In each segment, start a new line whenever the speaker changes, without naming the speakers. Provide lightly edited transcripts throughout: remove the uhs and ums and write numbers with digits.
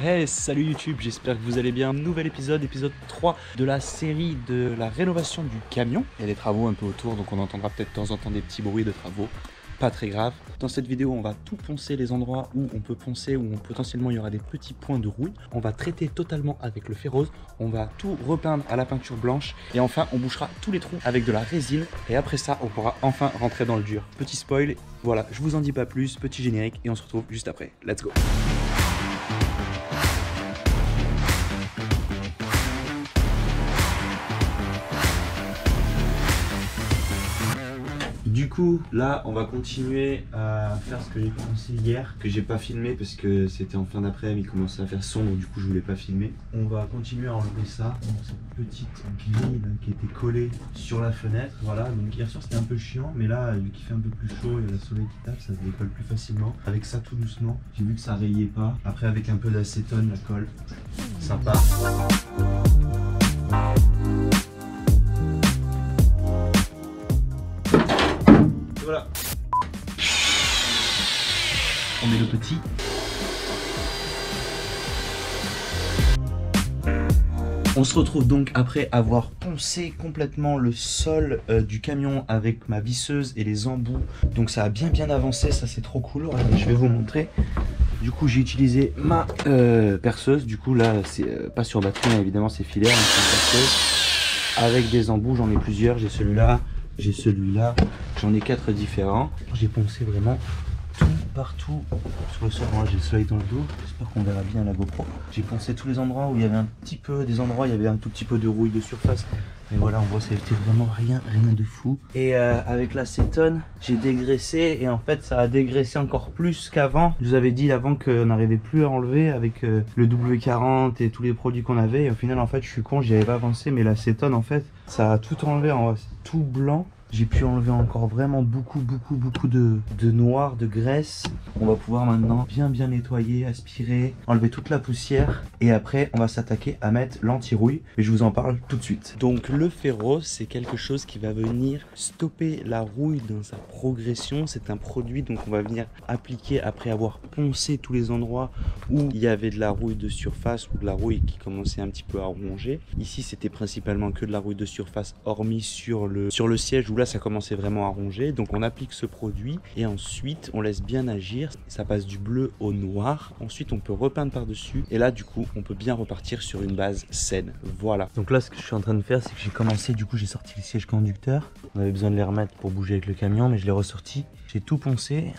Hey, salut YouTube, j'espère que vous allez bien. Nouvel épisode, épisode 3 de la série de la rénovation du camion. Il y a des travaux un peu autour, donc on entendra peut-être de temps en temps des petits bruits de travaux. Pas très grave. Dans cette vidéo, on va tout poncer les endroits où on peut poncer, où potentiellement il y aura des petits points de rouille. On va traiter totalement avec le ferrose. On va tout repeindre à la peinture blanche. Et enfin, on bouchera tous les trous avec de la résine. Et après ça, on pourra enfin rentrer dans le dur. Petit spoil, voilà, je vous en dis pas plus. Petit générique et on se retrouve juste après. Let's go! Du coup, là, on va continuer à faire ce que j'ai commencé hier, que j'ai pas filmé parce que c'était en fin d'après-midi, il commençait à faire sombre, du coup je voulais pas filmer. On va continuer à enlever ça, donc cette petite grille là, qui était collée sur la fenêtre, voilà. Donc hier soir c'était un peu chiant, mais là, vu qu'il fait un peu plus chaud et le soleil qui tape, ça se décolle plus facilement. Avec ça tout doucement, j'ai vu que ça rayait pas. Après avec un peu d'acétone, la colle, sympa. Voilà. On met le petit. On se retrouve donc après avoir poncé complètement le sol du camion avec ma visseuse et les embouts. Donc ça a bien avancé, ça c'est trop cool. Regardez, je vais vous montrer. Du coup j'ai utilisé ma perceuse. Du coup là c'est pas sur batterie, mais évidemment c'est filaire. Donc c'est une perceuse avec des embouts, j'en ai plusieurs. J'ai celui-là. J'ai celui-là, j'en ai 4 différents. J'ai poncé vraiment tout partout sur le sol. Moi j'ai le soleil dans le dos, j'espère qu'on verra bien la GoPro. J'ai poncé tous les endroits où il y avait un petit peu, des endroits où il y avait un tout petit peu de rouille de surface. Mais voilà, on voit ça était vraiment rien de fou. Et avec l'acétone, j'ai dégraissé et en fait ça a dégraissé encore plus qu'avant. Je vous avais dit avant qu'on n'arrivait plus à enlever avec le W40 et tous les produits qu'on avait. Et au final en fait je suis con, j'y avais pas pensé, mais l'acétone en fait ça a tout enlevé, en tout blanc. J'ai pu enlever encore vraiment beaucoup de noir, de graisse. On va pouvoir maintenant bien nettoyer, aspirer, enlever toute la poussière. Et après, on va s'attaquer à mettre l'anti-rouille. Et je vous en parle tout de suite. Donc le ferrose, c'est quelque chose qui va venir stopper la rouille dans sa progression. C'est un produit donc on va venir appliquer après avoir poncé tous les endroits où il y avait de la rouille de surface ou de la rouille qui commençait un petit peu à ronger. Ici, c'était principalement que de la rouille de surface, hormis sur le siège où là ça commençait vraiment à ronger. Donc on applique ce produit et ensuite on laisse bien agir, ça passe du bleu au noir. Ensuite on peut repeindre par dessus et là du coup on peut bien repartir sur une base saine. Voilà, donc là ce que je suis en train de faire, c'est que j'ai commencé, du coup j'ai sorti les sièges conducteurs. On avait besoin de les remettre pour bouger avec le camion, mais je l'ai ressorti. J'ai tout poncé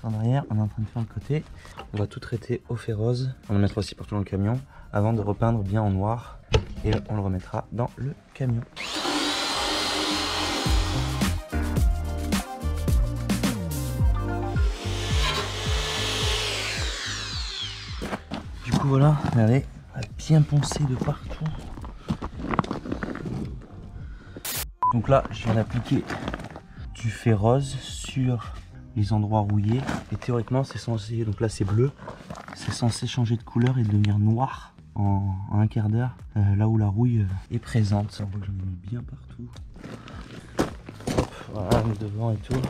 en arrière, on est en train de faire le côté. On va tout traiter au ferrose, on va le mettre aussi partout dans le camion avant de repeindre bien en noir et on le remettra dans le camion. Du coup voilà, regardez, on va bien poncer de partout. Donc là, je viens d'appliquer du ferrose sur les endroits rouillés. Et théoriquement, c'est censé, donc là c'est bleu, c'est censé changer de couleur et devenir noir en un quart d'heure, là où la rouille est présente. On voit que j'en ai mis bien partout. Hop, voilà, devant et tout.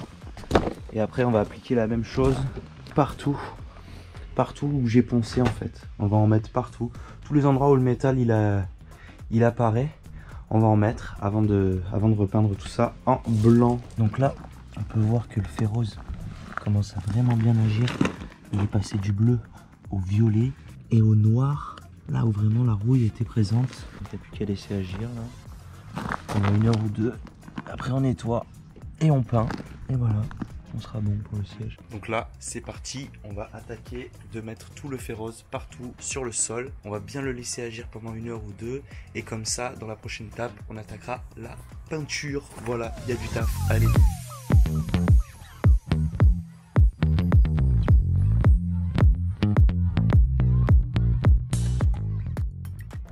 Et après, on va appliquer la même chose partout où j'ai poncé en fait. On va en mettre partout. Tous les endroits où le métal il apparaît, on va en mettre avant de repeindre tout ça en blanc. Donc là, on peut voir que le ferrose commence à vraiment bien agir. Il est passé du bleu au violet et au noir, là où vraiment la rouille était présente. Il n'y a plus qu'à laisser agir là. On a 1 heure ou 2. Après on nettoie et on peint. Et voilà. On sera bon pour le siège. Donc là, c'est parti. On va attaquer de mettre tout le ferrose partout sur le sol. On va bien le laisser agir pendant 1 heure ou 2. Et comme ça, dans la prochaine étape, on attaquera la peinture. Voilà, il y a du taf. Allez.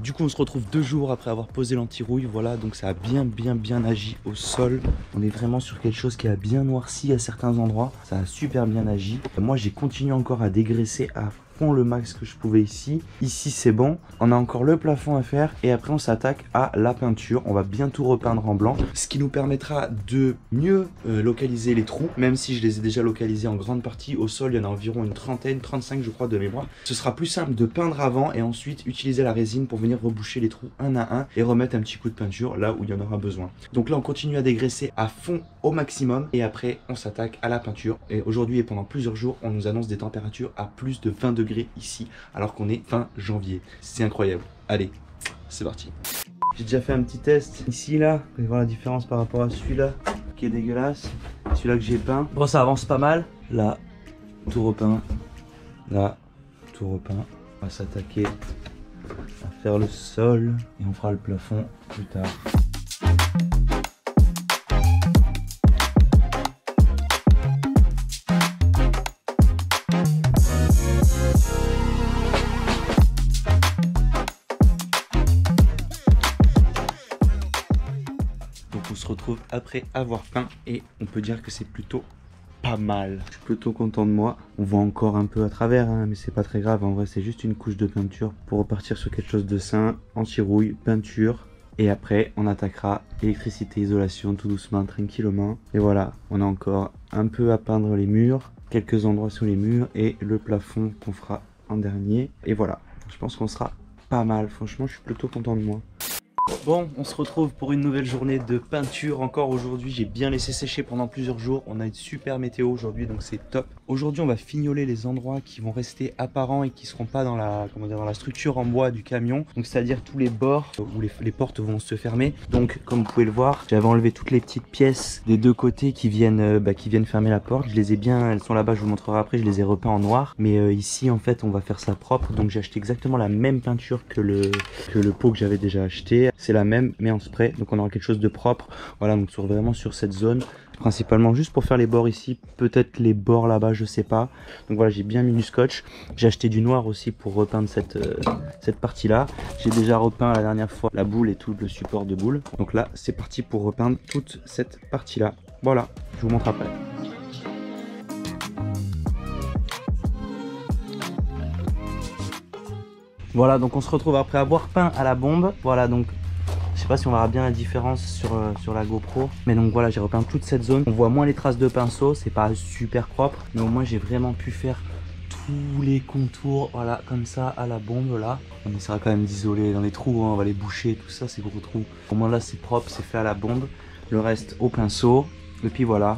Du coup on se retrouve 2 jours après avoir posé l'anti-rouille, voilà, donc ça a bien agi au sol. On est vraiment sur quelque chose qui a bien noirci à certains endroits, ça a super bien agi. Moi j'ai continué encore à dégraisser à fond le max que je pouvais ici. Ici c'est bon, on a encore le plafond à faire et après on s'attaque à la peinture. On va bientôt repeindre en blanc, ce qui nous permettra de mieux localiser les trous, même si je les ai déjà localisés en grande partie. Au sol il y en a environ une trentaine, 35 je crois de mémoire. Ce sera plus simple de peindre avant et ensuite utiliser la résine pour venir reboucher les trous un à un et remettre un petit coup de peinture là où il y en aura besoin. Donc là on continue à dégraisser à fond au maximum et après on s'attaque à la peinture. Et aujourd'hui et pendant plusieurs jours on nous annonce des températures à plus de 20 degrés ici alors qu'on est fin janvier. C'est incroyable. Allez, c'est parti. J'ai déjà fait un petit test ici là, vous pouvez voir la différence par rapport à celui-là qui est dégueulasse, celui-là que j'ai peint. Bon, ça avance pas mal. Là, tout repeint. Là, tout repeint. On va s'attaquer à faire le sol et on fera le plafond plus tard. Donc on se retrouve après avoir peint et on peut dire que c'est plutôt pas mal. Je suis plutôt content de moi. On voit encore un peu à travers, hein, mais c'est pas très grave. En vrai, c'est juste une couche de peinture pour repartir sur quelque chose de sain, anti-rouille, peinture. Et après, on attaquera électricité, isolation, tout doucement, tranquillement. Et voilà, on a encore un peu à peindre les murs, quelques endroits sur les murs et le plafond qu'on fera en dernier. Et voilà, je pense qu'on sera pas mal. Franchement, je suis plutôt content de moi. Bon, on se retrouve pour une nouvelle journée de peinture. Encore aujourd'hui, j'ai bien laissé sécher pendant plusieurs jours. On a une super météo aujourd'hui, donc c'est top. Aujourd'hui, on va fignoler les endroits qui vont rester apparents et qui seront pas dans la, dans la structure en bois du camion. Donc c'est-à-dire tous les bords où les portes vont se fermer. Donc comme vous pouvez le voir, j'avais enlevé toutes les petites pièces des deux côtés qui viennent fermer la porte. Je les ai bien, elles sont là-bas, je vous montrerai après. Je les ai repeints en noir. Mais ici, en fait, on va faire ça propre. Donc j'ai acheté exactement la même peinture que le pot que j'avais déjà acheté. C'est la même mais en spray, donc on aura quelque chose de propre. Voilà, donc vraiment sur cette zone principalement juste pour faire les bords ici, peut-être les bords là-bas, je sais pas. Donc voilà, j'ai bien mis du scotch. J'ai acheté du noir aussi pour repeindre cette partie là. J'ai déjà repeint la dernière fois la boule et tout le support de boule. Donc là c'est parti pour repeindre toute cette partie là. Voilà, je vous montre après. Voilà, donc on se retrouve après avoir peint à la bombe. Voilà, donc je sais pas si on verra bien la différence sur la GoPro, mais donc voilà, j'ai repeint toute cette zone. On voit moins les traces de pinceau, c'est pas super propre, mais au moins j'ai vraiment pu faire tous les contours, voilà, comme ça à la bombe là. On essaiera quand même d'isoler dans les trous, hein, on va les boucher, tout ça, ces gros trous. Au moins là c'est propre, c'est fait à la bombe, le reste au pinceau, et puis voilà.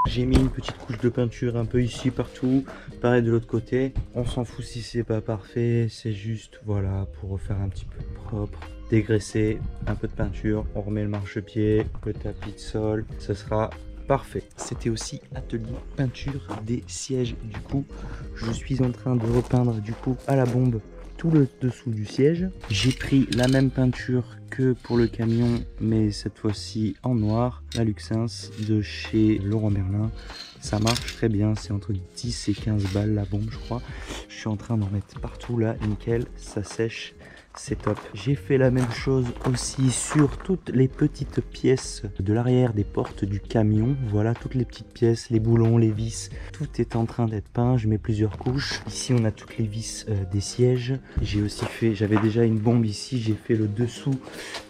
J'ai mis une petite couche de peinture un peu ici, partout, pareil de l'autre côté. On s'en fout si c'est pas parfait, c'est juste, voilà, pour refaire un petit peu propre. Dégraisser, un peu de peinture, on remet le marchepied, le tapis de sol, ce sera parfait. C'était aussi atelier peinture des sièges. Du coup, je suis en train de repeindre du coup à la bombe tout le dessous du siège. J'ai pris la même peinture que pour le camion, mais cette fois-ci en noir, la Luxens de chez Leroy Merlin. Ça marche très bien, c'est entre 10 et 15 balles la bombe, je crois. Je suis en train d'en mettre partout là, nickel, ça sèche. C'est top. J'ai fait la même chose aussi sur toutes les petites pièces de l'arrière des portes du camion. Voilà, toutes les petites pièces, les boulons, les vis, tout est en train d'être peint. Je mets plusieurs couches. Ici, on a toutes les vis des sièges. J'ai aussi fait, j'avais déjà une bombe ici, j'ai fait le dessous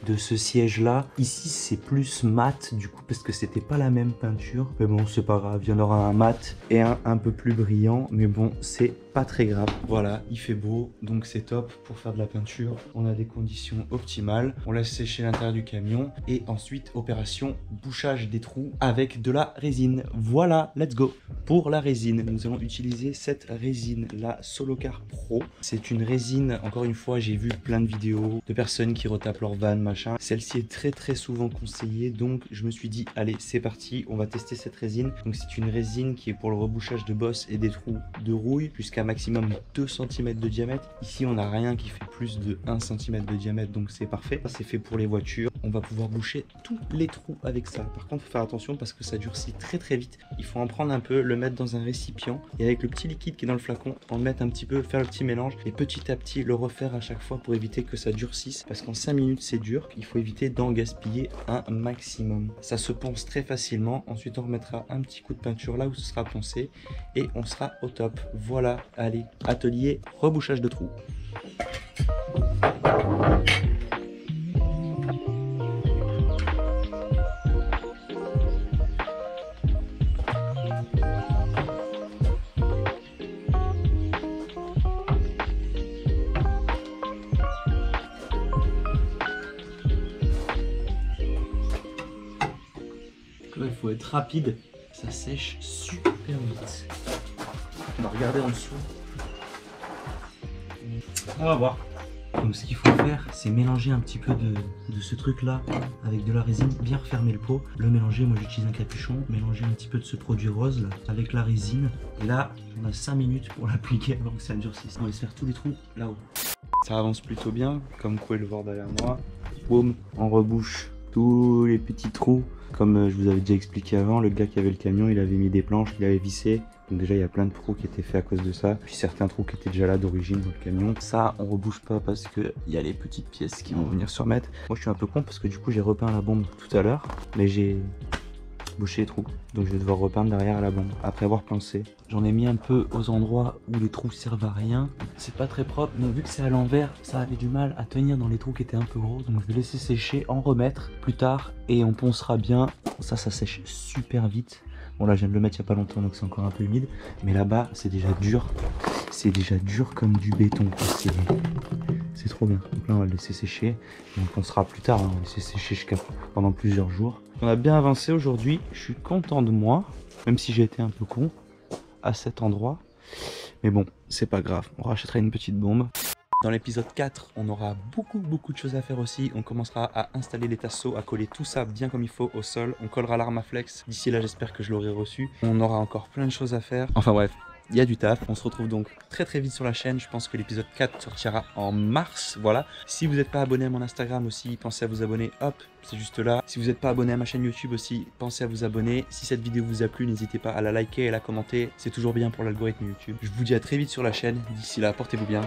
de ce siège là. Ici, c'est plus mat du coup parce que c'était pas la même peinture. Mais bon, c'est pas grave, il y en aura un mat et un peu plus brillant. Mais bon, c'est pas très grave. Voilà, il fait beau, donc c'est top pour faire de la peinture. On a des conditions optimales. On laisse sécher l'intérieur du camion et ensuite opération bouchage des trous avec de la résine. Voilà, let's go. Pour la résine, nous allons utiliser cette résine, la Solocar Pro. C'est une résine, encore une fois, j'ai vu plein de vidéos de personnes qui retapent leur van, machin. Celle-ci est très souvent conseillée, donc je me suis dit, allez, c'est parti, on va tester cette résine. Donc c'est une résine qui est pour le rebouchage de bosses et des trous de rouille, jusqu'à maximum 2 cm de diamètre. Ici, on n'a rien qui fait plus de 1 cm de diamètre, donc c'est parfait. C'est fait pour les voitures. On va pouvoir boucher tous les trous avec ça. Par contre, faut faire attention parce que ça durcit très très vite. Il faut en prendre un peu, le mettre dans un récipient et avec le petit liquide qui est dans le flacon, en mettre un petit peu, faire le petit mélange et petit à petit le refaire à chaque fois pour éviter que ça durcisse. Parce qu'en 5 minutes, c'est dur. Il faut éviter d'en gaspiller un maximum. Ça se ponce très facilement. Ensuite, on remettra un petit coup de peinture là où ce sera poncé et on sera au top. Voilà, allez, atelier rebouchage de trous. Il faut être rapide, ça sèche super vite. On va regarder en dessous. On va voir. Donc ce qu'il faut faire, c'est mélanger un petit peu de ce truc là avec de la résine, bien refermer le pot, le mélanger. Moi j'utilise un capuchon, mélanger un petit peu de ce produit rose là avec la résine. Et là, on a 5 minutes pour l'appliquer avant que ça durcisse. On va se faire tous les trous là-haut. Ça avance plutôt bien, comme vous pouvez le voir derrière moi. Boum, on rebouche tous les petits trous. Comme je vous avais déjà expliqué avant, le gars qui avait le camion, il avait mis des planches, il avait vissé. Donc déjà, il y a plein de trous qui étaient faits à cause de ça. Puis certains trous qui étaient déjà là d'origine dans le camion. Ça, on rebouche pas parce qu'il y a les petites pièces qui vont venir se remettre. Moi, je suis un peu con parce que du coup, j'ai repeint la bombe tout à l'heure. Mais j'ai bouché les trous. Donc je vais devoir repeindre derrière à la bombe. Après avoir pensé, j'en ai mis un peu aux endroits où les trous servent à rien. C'est pas très propre, mais vu que c'est à l'envers, ça avait du mal à tenir dans les trous qui étaient un peu gros. Donc je vais laisser sécher, en remettre plus tard et on poncera bien. Ça sèche super vite. Bon là je viens de le mettre il n'y a pas longtemps donc c'est encore un peu humide. Mais là-bas c'est déjà dur. C'est déjà dur comme du béton. C'est trop bien. Donc là on va le laisser sécher. Et on poncera plus tard. On va laisser sécher pendant plusieurs jours. On a bien avancé aujourd'hui. Je suis content de moi. Même si j'ai été un peu con à cet endroit. Mais bon, c'est pas grave. On rachètera une petite bombe. Dans l'épisode 4, on aura beaucoup de choses à faire aussi. On commencera à installer les tasseaux, à coller tout ça bien comme il faut au sol. On collera l'arme à flex. D'ici là, j'espère que je l'aurai reçu. On aura encore plein de choses à faire. Enfin bref, il y a du taf. On se retrouve donc très vite sur la chaîne. Je pense que l'épisode 4 sortira en mars. Voilà. Si vous n'êtes pas abonné à mon Instagram aussi, pensez à vous abonner. Hop, c'est juste là. Si vous n'êtes pas abonné à ma chaîne YouTube aussi, pensez à vous abonner. Si cette vidéo vous a plu, n'hésitez pas à la liker et à la commenter. C'est toujours bien pour l'algorithme YouTube. Je vous dis à très vite sur la chaîne. D'ici là, portez-vous bien.